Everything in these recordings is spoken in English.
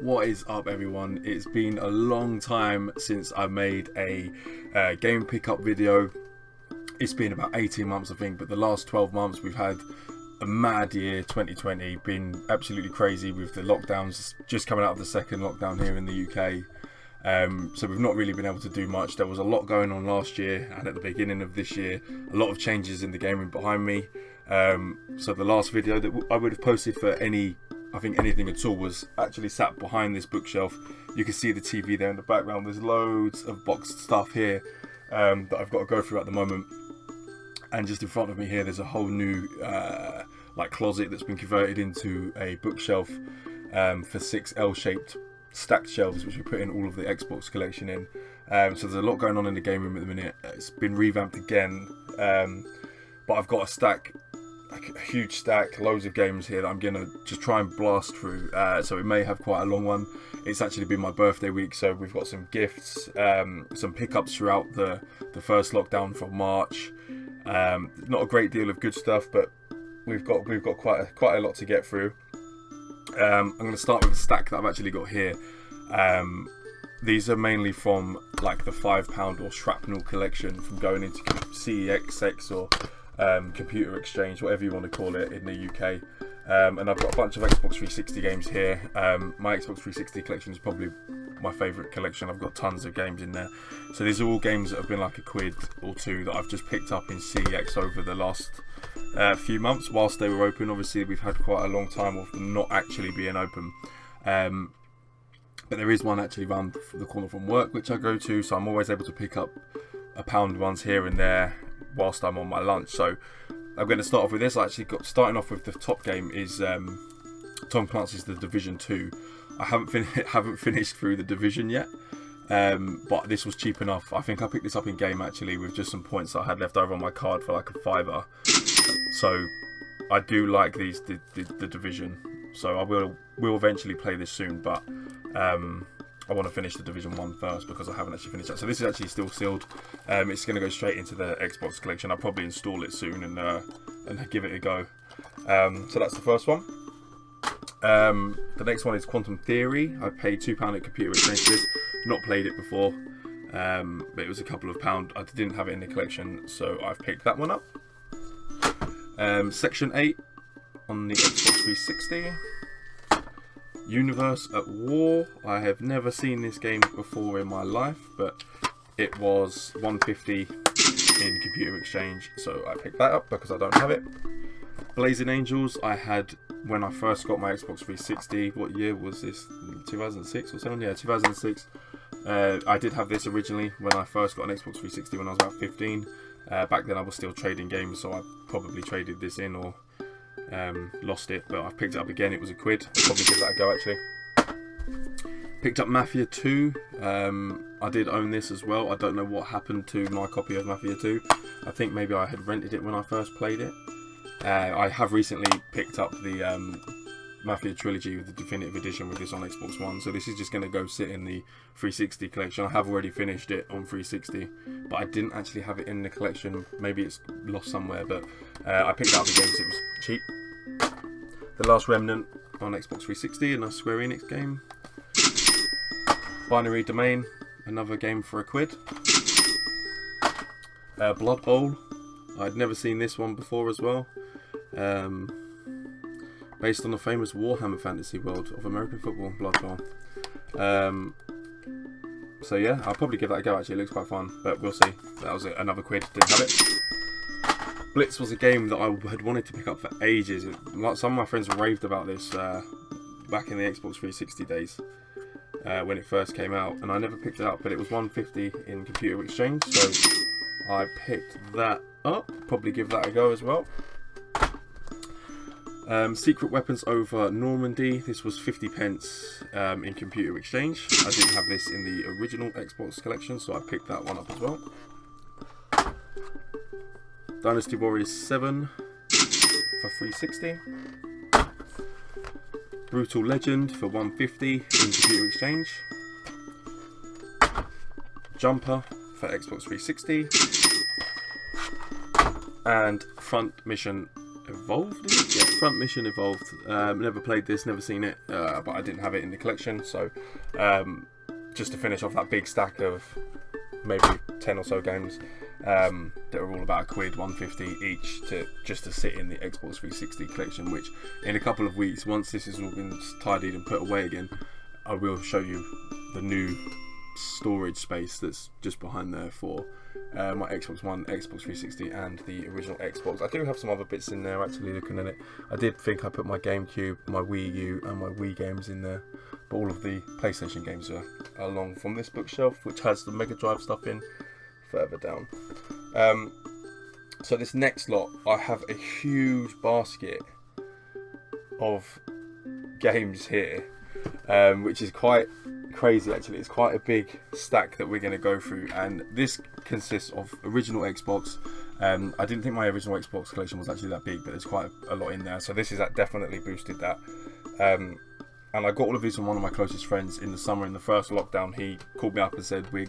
What is up, everyone? It's been a long time since I made a game pickup video. It's been about 18 months, I think, but the last 12 months we've had a mad year. 2020 been absolutely crazy with the lockdowns, just coming out of the second lockdown here in the UK. So we've not really been able to do much. There was a lot going on last year and at the beginning of this year, a lot of changes in the game room behind me. So the last video that I would have posted for anything at all was actually sat behind this bookshelf. You can see the TV there in the background. There's loads of boxed stuff here that I've got to go through at the moment. And just in front of me here, there's a whole new closet that's been converted into a bookshelf for 6 L-shaped stacked shelves, which we put in all of the Xbox collection in. So there's a lot going on in the game room at the minute. It's been revamped again, but I've got a huge stack, loads of games here that I'm gonna just try and blast through. So it may have quite a long one. It's actually been my birthday week, so we've got some gifts, some pickups throughout the first lockdown from March. Not a great deal of good stuff, but we've got quite a lot to get through. I'm going to start with a stack that I've actually got here. These are mainly from like the £5 or shrapnel collection from going into CEX or Computer Exchange, whatever you want to call it in the UK. And I've got a bunch of Xbox 360 games here. My Xbox 360 collection is probably my favourite collection. I've got tons of games in there. So these are all games that have been like £1 or £2 that I've just picked up in CEX over the last few months whilst they were open. Obviously we've had quite a long time of them not actually being open. But there is one actually around the corner from work which I go to, so I'm always able to pick up £1 ones here and there whilst I'm on my lunch. So I'm going to start off with this. Starting off with the top game is Tom Clancy's The Division 2. I haven't finished through The Division yet, but this was cheap enough. I think I picked this up in game actually with just some points that I had left over on my card for like a £5. So I do like the Division. So I will eventually play this soon, but I want to finish the Division 1 first because I haven't actually finished that. So this is actually still sealed. It's going to go straight into the Xbox collection. I'll probably install it soon and give it a go. So that's the first one. The next one is Quantum Theory. I paid £2 at Computer Exchange for this. Not played it before, but it was a couple of pounds. I didn't have it in the collection, so I've picked that one up. Section 8 on the Xbox 360. Universe at War. I have never seen this game before in my life, but it was £1.50 in Computer Exchange, so I picked that up because I don't have it. Blazing Angels I had when I first got my Xbox 360. What year was this? 2006 or something? Yeah, 2006. I did have this originally when I first got an Xbox 360 when I was about 15. Back then I was still trading games, so I probably traded this in or lost it, but I've picked it up again. It was £1. I'll probably give that a go actually. Picked up Mafia 2. I did own this as well. I don't know what happened to my copy of Mafia 2. I think maybe I had rented it when I first played it. I have recently picked up the Mafia Trilogy with the Definitive Edition with this on Xbox One, so this is just going to go sit in the 360 collection. I have already finished it on 360, but I didn't actually have it in the collection. Maybe it's lost somewhere, but I picked it up again because it was cheap. The Last Remnant on Xbox 360, another Square Enix game. Binary Domain, another game for £1. Blood Bowl, I'd never seen this one before as well. Based on the famous Warhammer fantasy world of American football, Blood Bowl. So yeah, I'll probably give that a go actually. It looks quite fun, but we'll see. That was another £1, didn't have it. Blitz was a game that I had wanted to pick up for ages. Some of my friends raved about this back in the Xbox 360 days when it first came out, and I never picked it up, but it was £1.50 in Computer Exchange, so I picked that up. Probably give that a go as well. Secret Weapons over Normandy. This was 50p in Computer Exchange. I didn't have this in the original Xbox collection, so I picked that one up as well. Dynasty Warriors 7 for 360. Brutal Legend for 150 in Computer Exchange. Jumper for Xbox 360. and Front Mission Evolved. Yeah, Front Mission Evolved. Never played this, never seen it, but I didn't have it in the collection. So just to finish off that big stack of maybe 10 or so games that are all about £1, 150 each, just to sit in the Xbox 360 collection, which in a couple of weeks, once this has all been tidied and put away again, I will show you the new storage space that's just behind there for my Xbox One, Xbox 360 and the original Xbox. I do have some other bits in there actually looking at it. I did think I put my GameCube, my Wii U and my Wii games in there, but all of the PlayStation games are along from this bookshelf, which has the Mega Drive stuff in further down. So this next lot, I have a huge basket of games here, which is quite crazy actually. It's quite a big stack that we're going to go through, and this consists of original Xbox. I didn't think my original Xbox collection was actually that big, but there's quite a lot in there, so this is definitely boosted that. And I got all of these from one of my closest friends in the summer. In the first lockdown, he called me up and said we're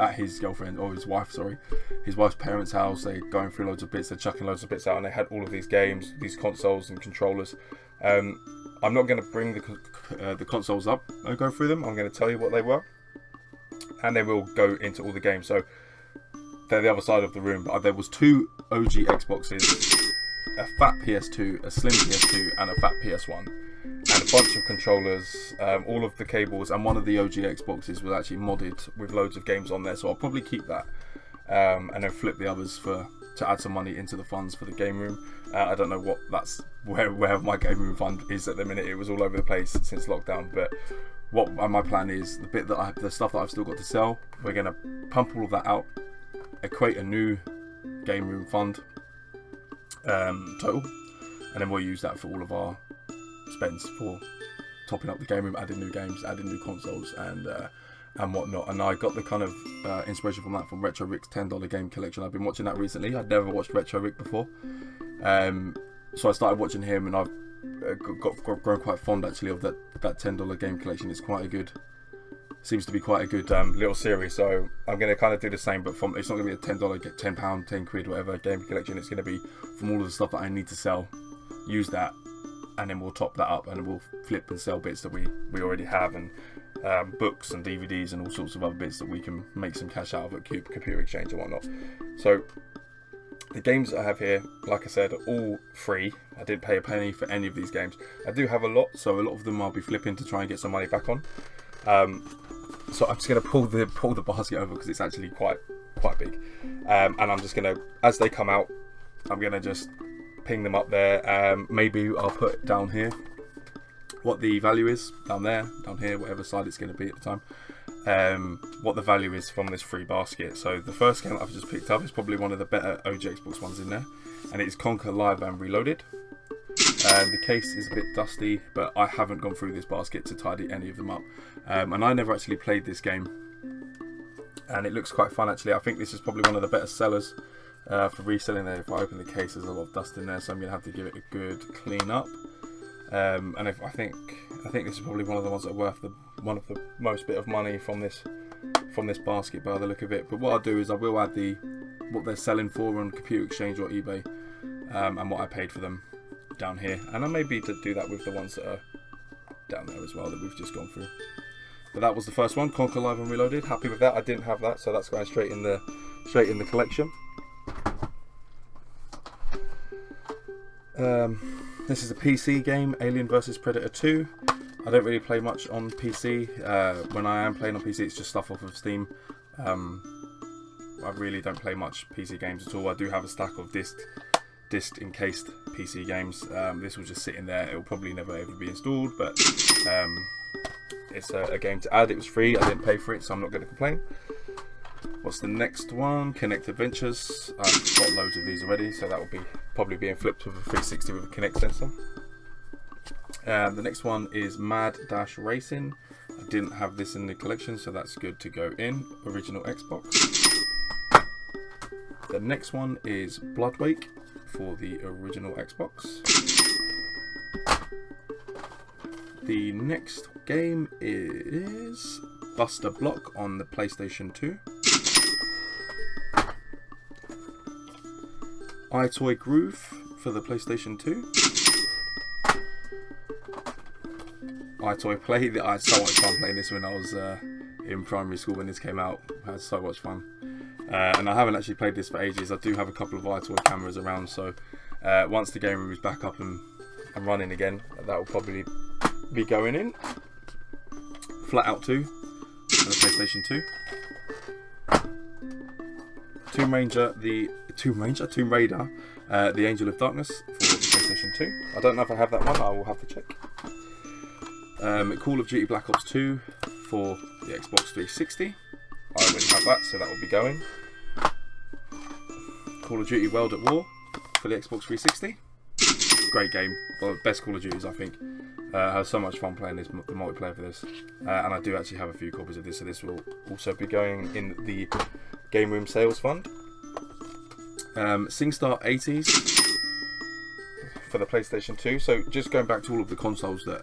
at his girlfriend, or his wife, sorry, his wife's parents' house. They're going through loads of bits, they're chucking loads of bits out, and they had all of these games, these consoles and controllers. I'm not going to bring the consoles up and go through them. I'm going to tell you what they were, and then we'll go into all the games. So they're the other side of the room, but there was 2 OG Xboxes, a fat PS2, a slim PS2 and a fat PS1, and a bunch of controllers, all of the cables, and one of the OG Xboxes was actually modded with loads of games on there, so I'll probably keep that, and then flip the others to add some money into the funds for the game room. I don't know what where my game room fund is at the minute. It was all over the place since lockdown, but what my plan is, the stuff that I've still got to sell, we're going to pump all of that out, equate a new game room fund total, and then we'll use that for all of our spends for topping up the game room, adding new games, adding new consoles and whatnot. And I got the kind of inspiration from that from Retro Rick's $10 game collection. I've been watching that recently. I'd never watched Retro Rick before, so I started watching him, and I've grown quite fond actually of that $10 game collection. It's quite a good, seems to be quite a good little series. So I'm going to kind of do the same, but it's not going to be a $10, £10, 10 quid, whatever game collection. It's going to be from all of the stuff that I need to sell, use that, and then we'll top that up, and we'll flip and sell bits that we already have, and books and DVDs and all sorts of other bits that we can make some cash out of at Computer Exchange and whatnot. So the games that I have here, like I said, are all free. I didn't pay a penny for any of these games. I do have a lot, so a lot of them I'll be flipping to try and get some money back on. So I'm just going to pull the basket over because it's actually quite big, and I'm just going to, as they come out, I'm going to just ping them up there. Maybe I'll put down here what the value is, down there, down here, whatever side it's going to be at the time, what the value is from this free basket. So the first game that I've just picked up is probably one of the better OG Xbox ones in there, and it's Conker Live and Reloaded. The case is a bit dusty, but I haven't gone through this basket to tidy any of them up, and I never actually played this game, and it looks quite fun actually. I think this is probably one of the better sellers for reselling there. If I open the case, there's a lot of dust in there, so I'm going to have to give it a good clean up. And I think this is probably one of the ones that are worth one of the most bit of money from this basket by the look of it. But what I'll do is I will add what they're selling for on Computer Exchange or eBay, and what I paid for them down here, and I may be to do that with the ones that are down there as well that we've just gone through. But that was the first one, Conker Live and Reloaded. Happy with that. I didn't have that, so that's going straight in the collection. This is a PC game, Alien vs Predator 2. I don't really play much on PC. When I am playing on PC, it's just stuff off of Steam. I really don't play much PC games at all. I do have a stack of disc encased PC games. This will just sit in there. It will probably never ever be installed, but it's a game to add. It was free. I didn't pay for it, so I'm not going to complain. What's the next one? Kinect Adventures. I've got loads of these already, so that will be probably being flipped with a 360 with a Kinect sensor. The next one is Mad Dash Racing. I didn't have this in the collection, so that's good to go in. Original Xbox. The next one is Bloodwake for the original Xbox. The next game is Buster Block on the PlayStation 2. iToy Groove for the PlayStation 2. iToy Play. I had so much fun playing this when I was in primary school when this came out. I had so much fun. And I haven't actually played this for ages. I do have a couple of iToy cameras around, so once the game room is back up and running again, that will probably be going in. Flatout 2 for the PlayStation 2. Tomb Raider, The Angel of Darkness for the PlayStation 2. I don't know if I have that one, I will have to check. Call of Duty Black Ops 2 for the Xbox 360. I already have that, so that will be going. Call of Duty World at War for the Xbox 360. Great game, one of the best Call of Duties I think. I had so much fun playing the multiplayer for this, and I do actually have a few copies of this, so this will also be going in the Game Room Sales Fund. SingStar 80s for the PlayStation 2. So just going back to all of the consoles that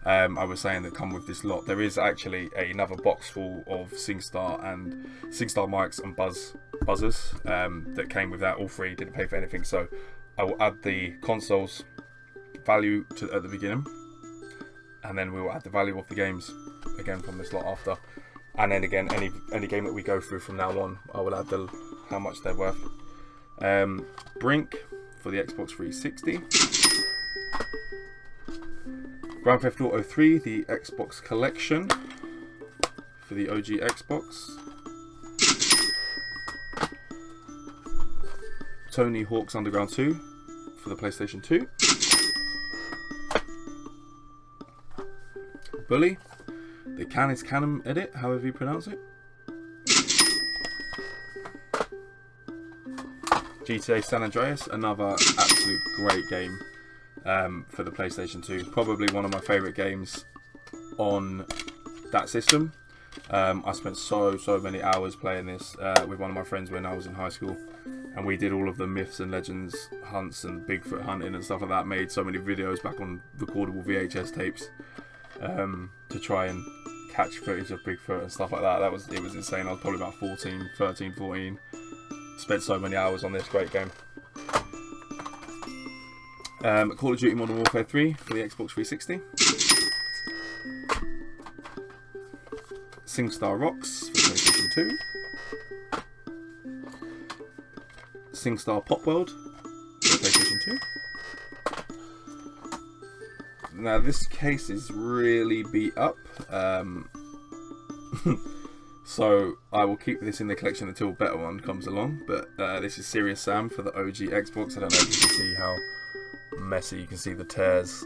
I was saying that come with this lot, there is actually another box full of SingStar mics and buzzers that came with that. All free, didn't pay for anything. So I will add the consoles value at the beginning, and then we will add the value of the games again from this lot after. And then again, any game that we go through from now on, I will add how much they're worth. Brink for the Xbox 360. Grand Theft Auto 3, the Xbox Collection for the OG Xbox. Tony Hawk's Underground 2 for the PlayStation 2. Bully, the Canis Canem edit, however you pronounce it. GTA San Andreas, another absolute great game for the PlayStation 2. Probably one of my favourite games on that system. I spent so many hours playing this with one of my friends when I was in high school, and we did all of the myths and legends hunts and Bigfoot hunting and stuff like that. Made so many videos back on recordable VHS tapes to try and catch footage of Bigfoot and stuff like that. It was insane. I was probably about 13, 14. Spent so many hours on this great game. Call of Duty Modern Warfare 3 for the Xbox 360. SingStar Rocks for the PlayStation 2. SingStar Pop World for the PlayStation 2. Now this case is really beat up, so I will keep this in the collection until a better one comes along. But this is Serious Sam for the OG Xbox. I don't know if you can see how messy, you can see the tears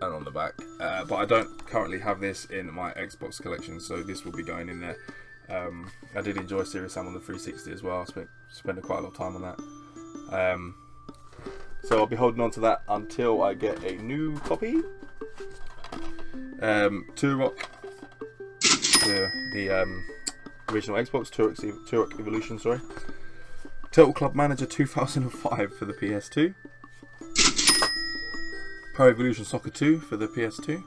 and on the back, but I don't currently have this in my Xbox collection, so this will be going in there. I did enjoy Serious Sam on the 360 as well. I spent quite a lot of time on that, so I'll be holding on to that until I get a new copy. Turok, the original Xbox, Turok Evolution, sorry. Turtle Club Manager 2005 for the PS2. Pro Evolution Soccer 2 for the PS2.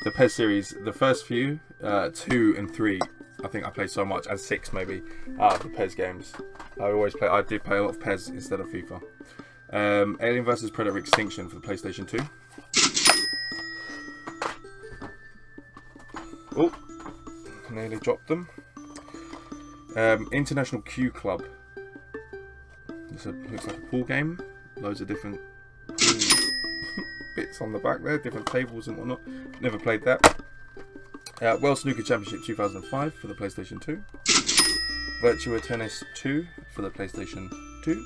The PES series, the first few, 2 and 3, I think I played so much, and 6 maybe, out of the PES games. I did play a lot of PES instead of FIFA. Alien vs Predator Extinction for the PlayStation 2. Oh, nearly dropped them. International Q Club. This looks like a pool game. Loads of different pool bits on the back there, different tables and whatnot. Never played that. World Snooker Championship 2005 for the PlayStation 2. Virtua Tennis 2 for the PlayStation 2.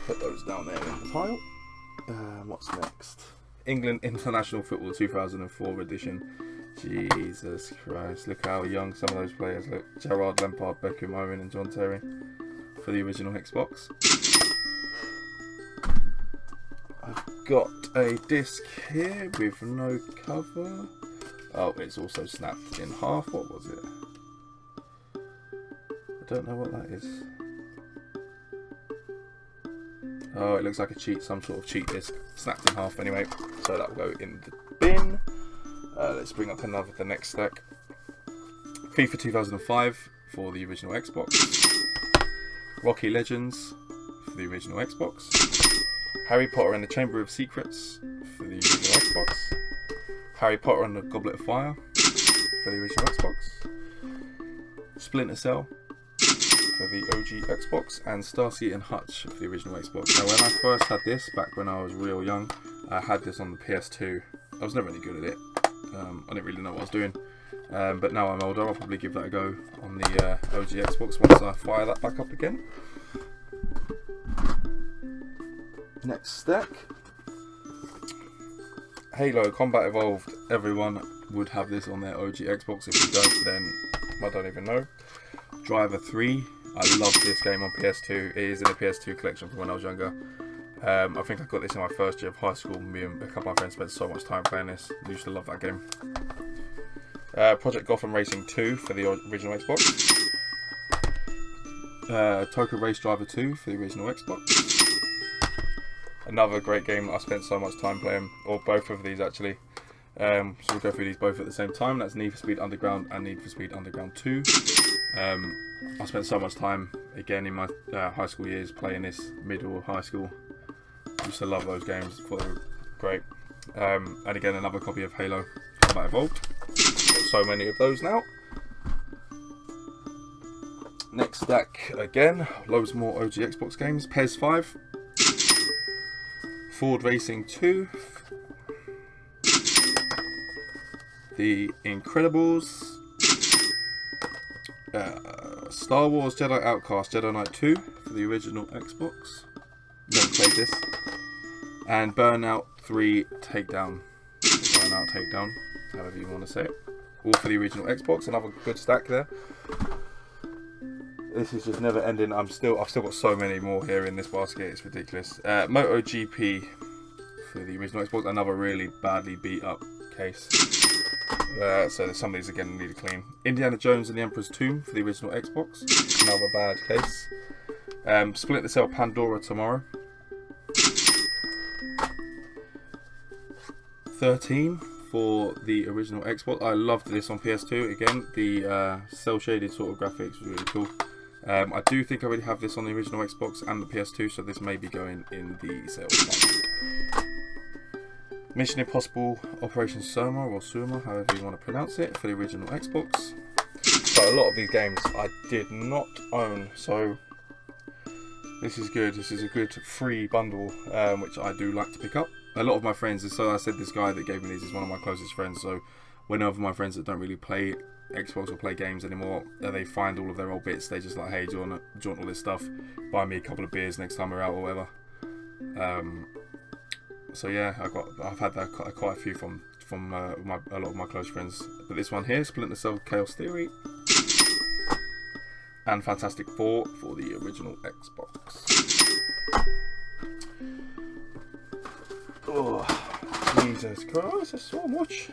Put those down there in the pile. What's next? England International Football 2004 edition. Jesus Christ, look how young some of those players look. Gerrard, Lampard, Beckham, Owen and John Terry for the original Xbox. I've got a disc here with no cover. Oh, it's also snapped in half. What was it? I don't know what that is. Oh, it looks like some sort of cheat disc. Snapped in half anyway. So that will go in the bin. Let's bring up the next stack. FIFA 2005 for the original Xbox. Rocky Legends for the original Xbox. Harry Potter and the Chamber of Secrets for the original Xbox. Harry Potter and the Goblet of Fire for the original Xbox. Splinter Cell for the OG Xbox, and Starsky and Hutch for the original Xbox. Now, when I first had this, back when I was real young, I had this on the PS2. I was never really good at it. I didn't really know what I was doing. But now I'm older, I'll probably give that a go on the OG Xbox once I fire that back up again. Next stack. Halo Combat Evolved. Everyone would have this on their OG Xbox. If you don't, then I don't even know. Driver 3. I love this game on PS2. It is in the PS2 collection from when I was younger. I think I got this in my first year of high school. Me and a couple of my friends spent so much time playing this. I used to love that game. Project Gotham Racing 2 for the original Xbox. Tokyo Race Driver 2 for the original Xbox. Another great game that I spent so much time playing, or both of these actually. So we'll go through these both at the same time. That's Need for Speed Underground and Need for Speed Underground 2. I spent so much time again in my high school years playing this, middle of high school. I used to love those games, thought they were great. And again, another copy of Halo Combat Evolved. Got so many of those now. Next stack again, loads more OG Xbox games. PES 5. Ford Racing 2. The Incredibles. Star Wars Jedi Outcast Jedi Knight 2 for the original Xbox. Never played this. And Burnout 3 Takedown. Burnout Takedown, however you want to say it. All for the original Xbox. Another good stack there. This is just never ending. I've still got so many more here in this basket. It's ridiculous. MotoGP for the original Xbox. Another really badly beat up case. So some of these again need a clean. Indiana Jones and the Emperor's Tomb for the original Xbox. Another bad case. Splinter Cell Pandora Tomorrow. 13 for the original Xbox. I loved this on PS2. Again, the cell shaded sort of graphics was really cool. I do think I already have this on the original Xbox and the PS2, so this may be going in the sales pack. Mission Impossible Operation Soma, or Suma, however you want to pronounce it, for the original Xbox. So a lot of these games I did not own, so this is good. This is a good free bundle, which I do like to pick up. A lot of my friends, so I said this guy that gave me these is one of my closest friends, so whenever my friends that don't really play Xbox or play games anymore, they find all of their old bits, they just like, hey, do you want all this stuff? Buy me a couple of beers next time we're out or whatever. So yeah, I've had that quite a few from a lot of my close friends. But this one here, Splinter Cell Chaos Theory, and Fantastic Four for the original Xbox. Oh, Jesus Christ, that's so much.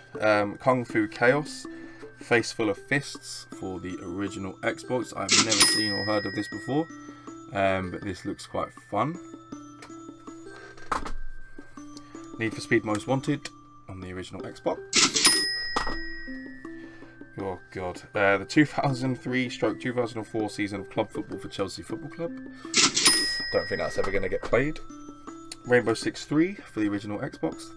Kung Fu Chaos, Face Full of Fists for the original Xbox. I've never seen or heard of this before, but this looks quite fun. Need for Speed Most Wanted on the original Xbox. Oh God. The 2003/2004 season of club football for Chelsea Football Club. Don't think that's ever going to get played. Rainbow Six 3 for the original Xbox.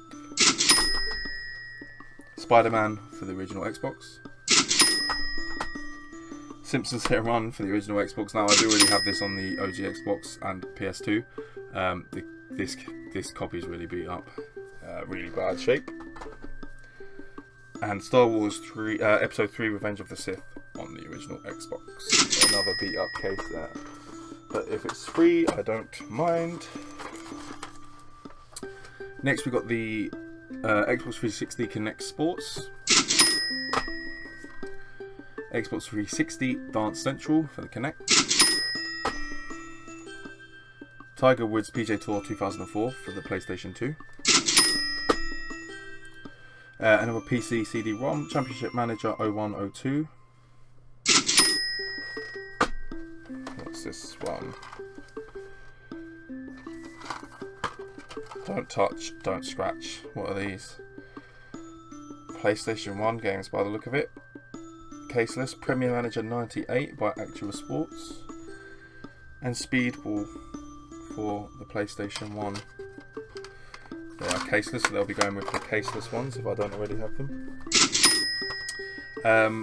Spider-Man for the original Xbox. Simpsons Hit and Run for the original Xbox. Now I do already have this on the OG Xbox and PS2. This copy is really beat up, really bad shape. And Star Wars 3, Episode 3: Revenge of the Sith on the original Xbox. Another beat up case there. But if it's free, I don't mind. Next we got the Xbox 360 Kinect Sports. Xbox 360 Dance Central for the Kinect. Tiger Woods PJ Tour 2004 for the PlayStation 2. Another PC CD-ROM, Championship Manager 0102. What's this one? Don't touch, don't scratch. What are these? PlayStation 1 games by the look of it. Caseless, Premier Manager 98 by Actua Sports. and Speedball for the PlayStation 1. They are caseless, so they'll be going with the caseless ones if I don't already have them.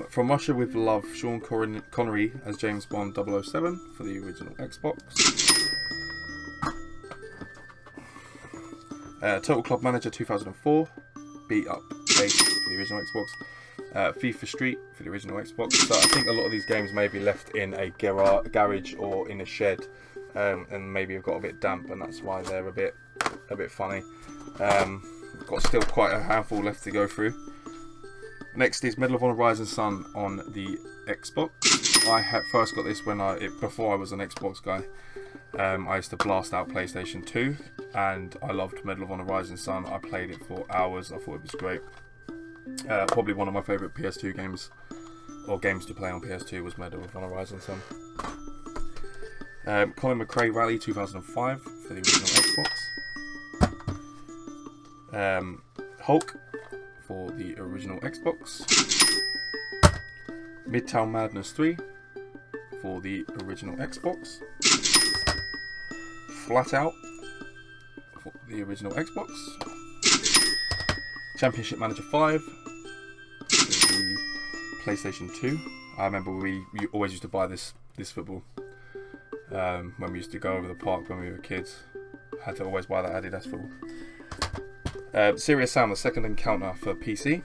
From Russia with Love, Sean Connery as James Bond 007 for the original Xbox. Total Club Manager 2004, Beat Up Ace for the original Xbox. FIFA Street for the original Xbox. So I think a lot of these games may be left in a garage or in a shed, and maybe have got a bit damp, and that's why they're a bit funny. We've got still quite a handful left to go through. Next is Medal of Honor Rising Sun on the Xbox. I had first got this before I was an Xbox guy. I used to blast out PlayStation 2, and I loved Medal of Honor Rising Sun. I played it for hours. I thought it was great. Probably one of my favourite PS2 games, or games to play on PS2, was Medal of Honor Rising Sun. Colin McRae Rally 2005 for the original Xbox. Hulk for the original Xbox. Midtown Madness 3 for the original Xbox. Flat Out for the original Xbox. Championship Manager 5 for the PlayStation 2. I remember we always used to buy this football when we used to go over the park when we were kids. Had to always buy that Adidas football. Serious Sam, the Second Encounter for PC.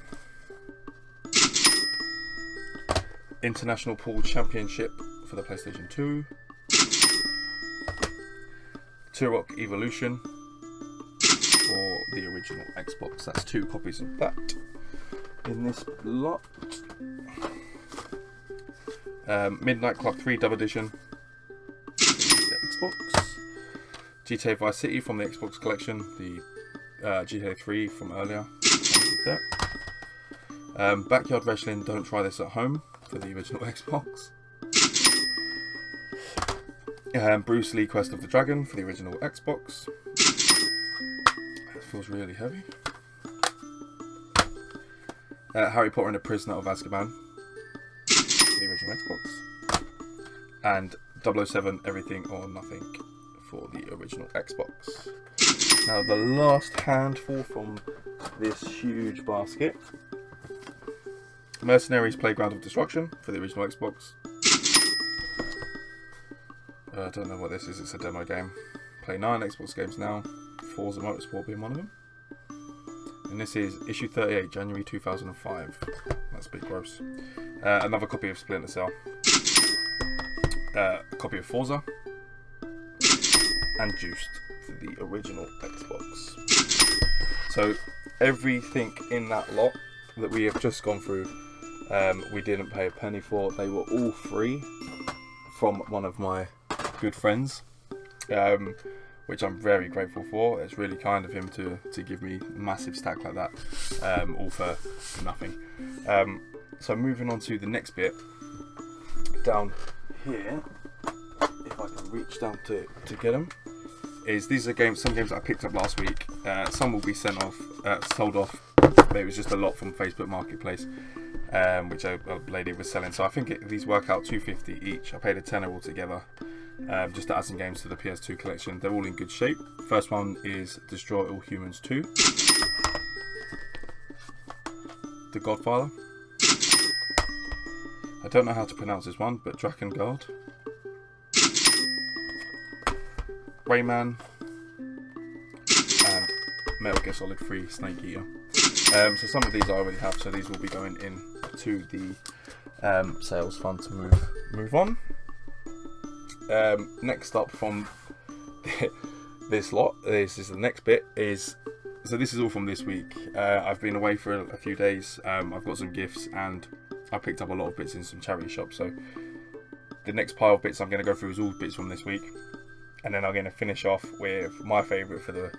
International Pool Championship for the PlayStation 2. Turok Evolution for the original Xbox. That's 2 copies of that in this lot. Midnight Club 3 Dub Edition for the Xbox. GTA Vice City from the Xbox collection. The GTA 3 from earlier. Backyard Wrestling Don't Try This at Home for the original Xbox. Bruce Lee Quest of the Dragon for the original Xbox. It feels really heavy. Harry Potter and the Prisoner of Azkaban for the original Xbox. And 007 Everything or Nothing for the original Xbox. Now the last handful from this huge basket. Mercenaries Playground of Destruction for the original Xbox. I don't know what this is, it's a demo game. Play 9 Xbox games now, Forza Motorsport being one of them. And this is issue 38, January 2005. That's a bit gross. Another copy of Splinter Cell. A copy of Forza. And Juiced for the original Xbox. So everything in that lot that we have just gone through, we didn't pay a penny for. They were all free from one of my good friends, which I'm very grateful for. It's really kind of him to give me a massive stack like that, all for nothing. So moving on to the next bit, down here, if I can reach down to get them, these are some games that I picked up last week. Some will be sold off, but it was just a lot from Facebook Marketplace, which a lady was selling. So I think these work out $2.50 each. I paid a tenner altogether, just to add some games to the PS2 collection. They're all in good shape. First one is Destroy All Humans 2. The Godfather. I don't know how to pronounce this one, but Drakengard. Rayman. And Metal Gear Solid 3 Snake Eater. So some of these I already have, so these will be going in to the sales fund to move on. Next up from this lot, this is the next bit, so this is all from this week. I've been away for a few days. I've got some gifts and I picked up a lot of bits in some charity shops, so the next pile of bits I'm going to go through is all bits from this week, and then I'm going to finish off with my favourite for the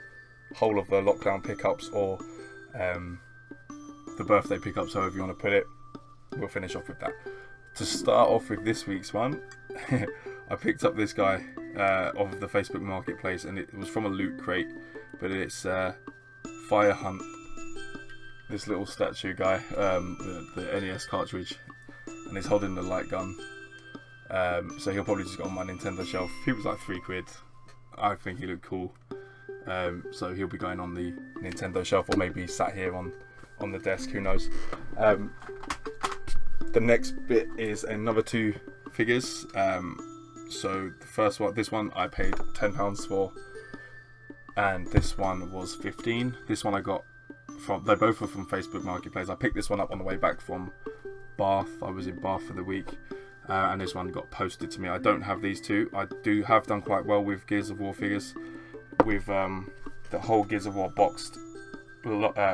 whole of the lockdown pickups, or the birthday pickups, however you want to put it. We'll finish off with that. To start off with this week's one, I picked up this guy off the Facebook Marketplace, and it was from a loot crate, but it's Fire Hunt, this little statue guy, the NES cartridge, and he's holding the light gun. So he'll probably just go on my Nintendo shelf. He was like £3. I think he looked cool. So he'll be going on the Nintendo shelf, or maybe sat here on the desk, who knows. The next bit is another 2 figures. So the first one, this one I paid £10 for, and this one was 15. This one I got from, they both were from Facebook Marketplace. I picked this one up on the way back from Bath. I was in Bath for the week, and this one got posted to me. I don't have these two. I have done quite well with Gears of War figures, with the whole Gears of War boxed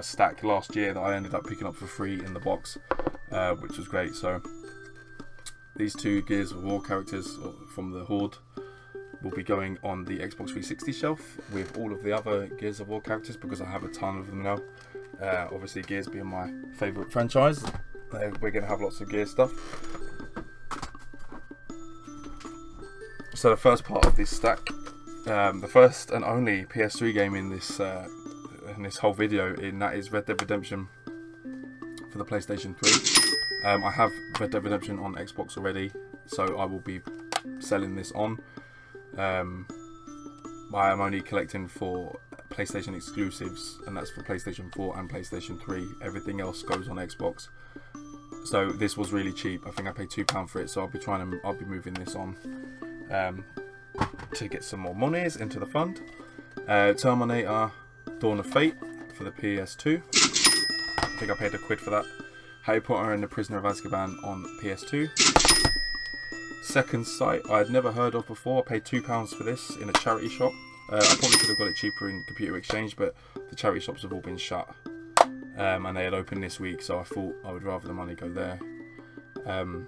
stack last year that I ended up picking up for free in the box, which was great. So these 2 Gears of War characters from the Horde will be going on the Xbox 360 shelf with all of the other Gears of War characters, because I have a ton of them now. Obviously, Gears being my favourite franchise, we're going to have lots of Gears stuff. So the first part of this stack, the first and only PS3 game in this whole video, that is Red Dead Redemption for the PlayStation 3. I have Red Dead Redemption on Xbox already, so I will be selling this on. I am only collecting for PlayStation exclusives, and that's for PlayStation 4 and PlayStation 3. Everything else goes on Xbox. So this was really cheap. I think I paid £2 for it, so I'll be moving this on to get some more monies into the fund. Terminator Dawn of Fate for the PS2. I think I paid £1 for that. Harry Potter and the Prisoner of Azkaban on PS2. Second Sight, I had never heard of before. I paid £2 for this in a charity shop. I probably could have got it cheaper in Computer Exchange, but the charity shops have all been shut. And they had opened this week, so I thought I would rather the money go there. And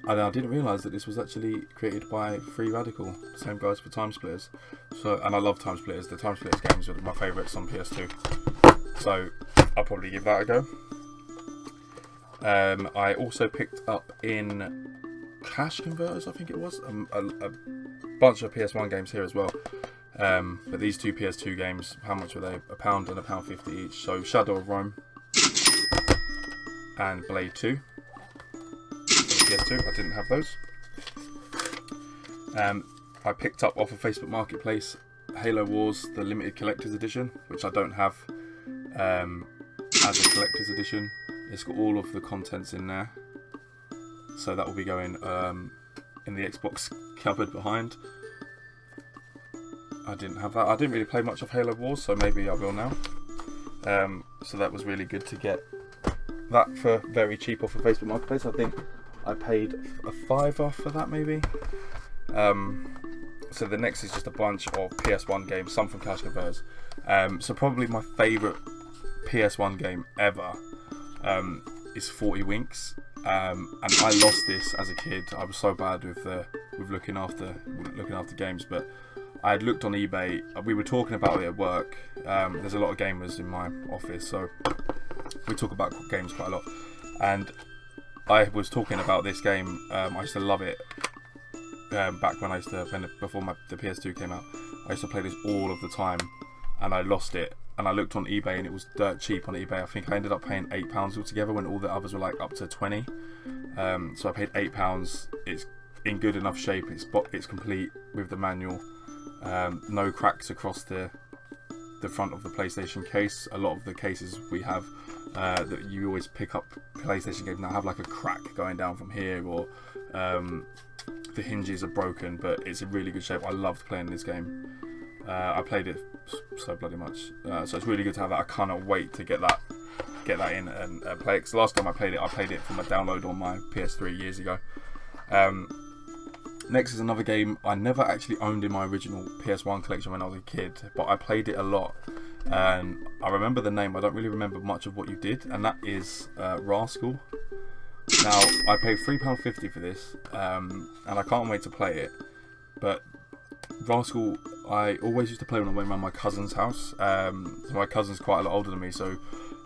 I didn't realise that this was actually created by Free Radical, same guys for Time Splitters. So, and I love Time Splitters. The Time Splitters games are my favourites on PS2. So I'll probably give that a go. I also picked up in Cash Converters, I think it was, a bunch of PS1 games here as well. But these 2 PS2 games, how much were they? £1 and £1.50 each. So Shadow of Rome and Blade 2 for the PS2. I didn't have those. I picked up off of Facebook Marketplace Halo Wars, the limited collector's edition, which I don't have as a collector's edition. It's got all of the contents in there, so that will be going in the Xbox cupboard behind. I didn't have that. I didn't really play much of Halo Wars, so maybe I will now. So that was really good to get that for very cheap off of Facebook Marketplace. I think I paid a £5 for that, maybe. So the next is just a bunch of PS1 games, some from Cash Converters. So probably my favourite PS1 game ever is 40 Winks, and I lost this as a kid. I was so bad with looking after games, but I had looked on eBay. We were talking about it at work. There's a lot of gamers in my office, so we talk about games quite a lot. And I was talking about this game. I used to love it back when before the PS2 came out. I used to play this all of the time, and I lost it. And I looked on eBay, and it was dirt cheap on eBay. I think I ended up paying £8 altogether when all the others were like up to 20. So I paid £8. It's in good enough shape. It's complete with the manual. No cracks across the front of the PlayStation case. A lot of the cases we have that you always pick up PlayStation games now have like a crack going down from here, or the hinges are broken, but it's in really good shape. I loved playing this game. I played it so bloody much, so it's really good to have that. I cannot wait to get that in and play it. 'Cause last time I played it from a download on my PS3 years ago. Next is another game I never actually owned in my original PS1 collection when I was a kid, but I played it a lot, and I remember the name. I don't really remember much of what you did, and that is Rascal. Now I paid £3.50 for this, and I can't wait to play it. But Rascal, I always used to play when I went around my cousin's house. So my cousin's quite a lot older than me, so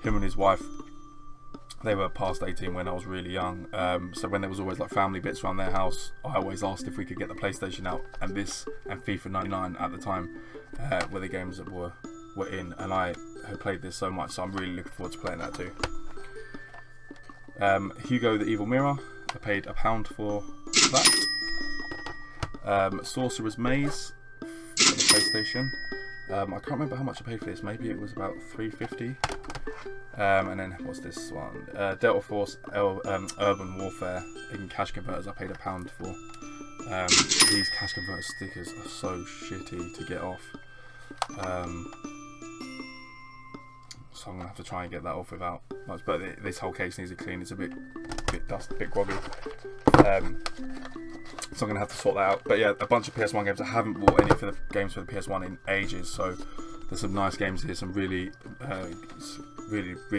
him and his wife, they were past 18 when I was really young. So when there was always like family bits around their house, I always asked if we could get the PlayStation out, and this and FIFA 99 at the time were the games that were in, and I had played this so much, so I'm really looking forward to playing that too. Hugo the Evil Mirror, I paid £1 for that. Sorcerer's Maze for the PlayStation. I can't remember how much I paid for this. Maybe it was about $3.50. And then what's this one? Delta Force Urban Warfare in cash converters. I paid £1 for. These cash converter stickers are so shitty to get off. So I'm gonna have to try and get that off without much. But this whole case needs a clean. It's a bit dusty, a bit groggy. So I'm gonna have to sort that out. But yeah, a bunch of PS1 games. I haven't bought any for the games for the PS1 in ages. So there's some nice games here. Some really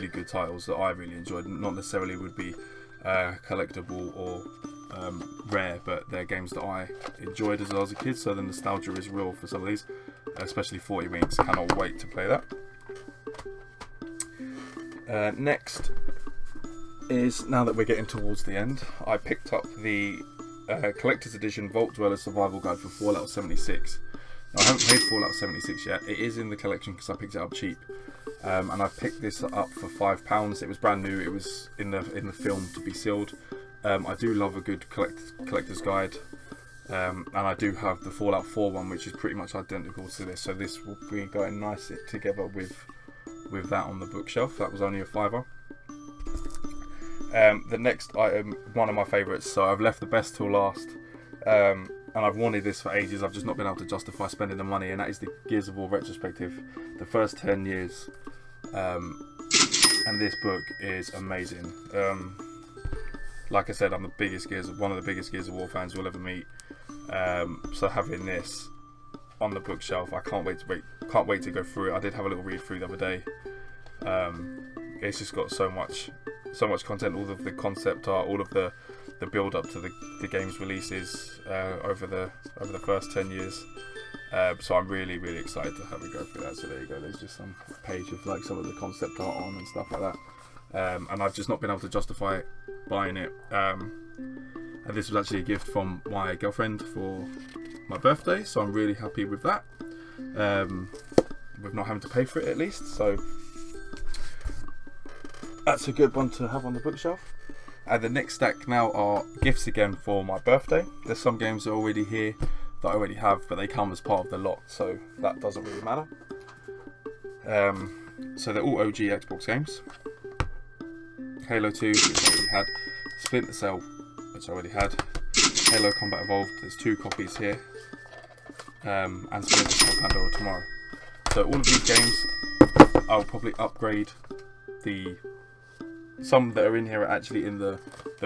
good titles that I really enjoyed. Not necessarily would be collectible or rare, but they're games that I enjoyed as I was a kid. So the nostalgia is real for some of these, especially 40 Winks. Cannot wait to play that. Next is, now that we're getting towards the end, I picked up the Collector's Edition Vault Dweller Survival Guide for Fallout 76. Now, I haven't played Fallout 76 yet. It is in the collection because I picked it up cheap, and I picked this up for £5. It was brand new. It was in the film to be sealed. I do love a good collector's guide, and I do have the Fallout 4 one, which is pretty much identical to this. So this will be going nice together with that on the bookshelf. That was only a £5. The next item, one of my favourites, so I've left the best till last, and I've wanted this for ages. I've just not been able to justify spending the money, and that is the Gears of War retrospective, the first 10 years. And this book is amazing. Like I said, I'm one of the biggest Gears of War fans you'll ever meet. So having this on the bookshelf, I can't wait to go through it. I did have a little read through the other day. It's just got so much content, all of the concept art, all of the build up to the game's releases over the first 10 years. So I'm really excited to have a go through that. So there you go, there's just some page of like some of the concept art on and stuff like that. And I've just not been able to justify buying it. And this was actually a gift from my girlfriend for my birthday, so I'm really happy with that. With not having to pay for it at least, so that's a good one to have on the bookshelf. And the next stack now are gifts again for my birthday. There's some games that are already here that I already have, but they come as part of the lot, so that doesn't really matter. So they're all OG Xbox games. Halo 2, which I already had. Splinter Cell, which I already had. Halo Combat Evolved, there's 2 copies here. And Splinter Cell Pandora Tomorrow. So all of these games, I'll probably upgrade. Some that are in here are actually in the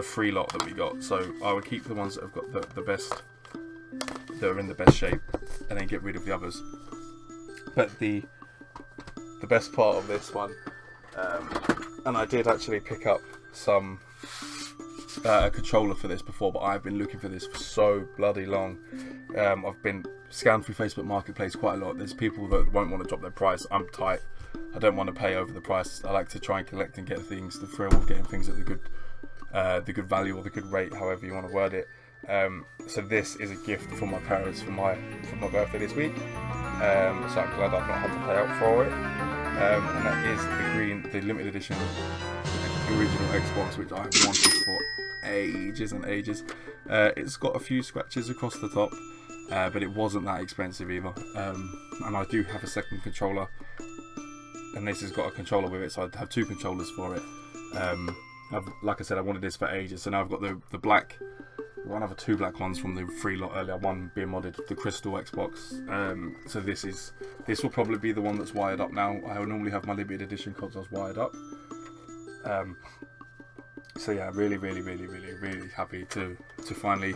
free lot that we got. So I would keep the ones that have got the best, that are in the best shape, and then get rid of the others. But the best part of this one, and I did actually pick up a controller for this before, but I've been looking for this for so bloody long. I've been scanned through Facebook Marketplace quite a lot. There's people that won't want to drop their price. I'm tight. I don't want to pay over the price. I like to try and collect and get things, the thrill of getting things at the good value or the good rate, however you want to word it. So this is a gift from my parents for my birthday this week. So I'm glad I've not had to pay out for it. And that is the limited edition, the original Xbox, which I've wanted for ages and ages. It's got a few scratches across the top, but it wasn't that expensive either. And I do have a second controller, and this has got a controller with it, so I have 2 controllers for it. Like I said, I wanted this for ages, so now I've got the black, one of the 2 black ones from the free lot earlier, one being modded, the Crystal Xbox. So this will probably be the one that's wired up now. I normally have my limited edition consoles wired up. So yeah, really happy to finally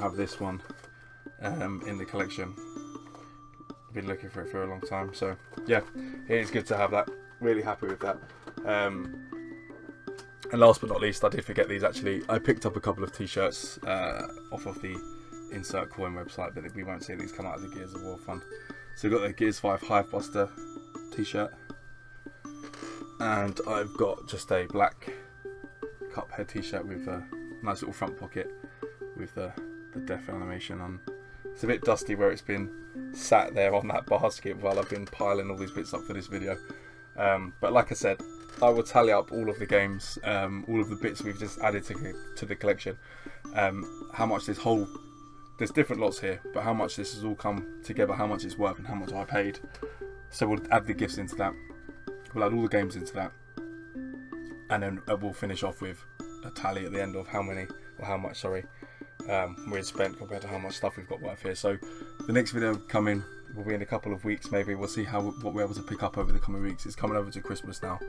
have this one in the collection. Been looking for it for a long time, so yeah, it is good to have that. Really happy with that. And last but not least, I did forget these actually. I picked up a couple of t-shirts off of the Insert Coin website, but we won't see these come out of the Gears of War fund. So we've got the Gears 5 Hivebuster t-shirt, and I've got just a black Cuphead t-shirt with a nice little front pocket with the death animation on. It's a bit dusty where it's been sat there on that basket while I've been piling all these bits up for this video. But like I said, I will tally up all of the games, all of the bits we've just added to the collection, how much there's different lots here, but how much this has all come together, how much it's worth, and how much I paid. So we'll add the gifts into that. We'll add all the games into that, and then we'll finish off with a tally at the end of how much we've spent compared to how much stuff we've got worth here. So the next video coming will be in a couple of weeks, maybe. We'll see what we're able to pick up over the coming weeks. It's coming over to Christmas now,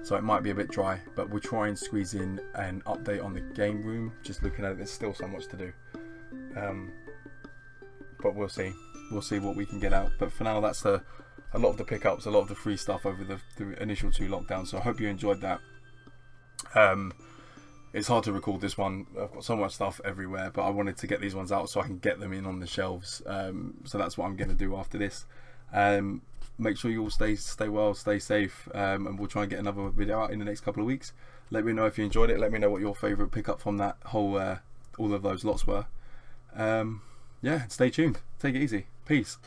so it might be a bit dry, but we'll try and squeeze in an update on the game room. Just looking at it, there's still so much to do, but we'll see what we can get out. But for now, that's a lot of the pickups, a lot of the free stuff over the initial 2 lockdowns. So I hope you enjoyed that. It's hard to record this one. I've got so much stuff everywhere, but I wanted to get these ones out so I can get them in on the shelves. So that's what I'm going to do after this. Make sure you all stay well, stay safe, and we'll try and get another video out in the next couple of weeks. Let me know if you enjoyed it. Let me know what your favourite pickup from that whole all of those lots were. Yeah, stay tuned. Take it easy. Peace.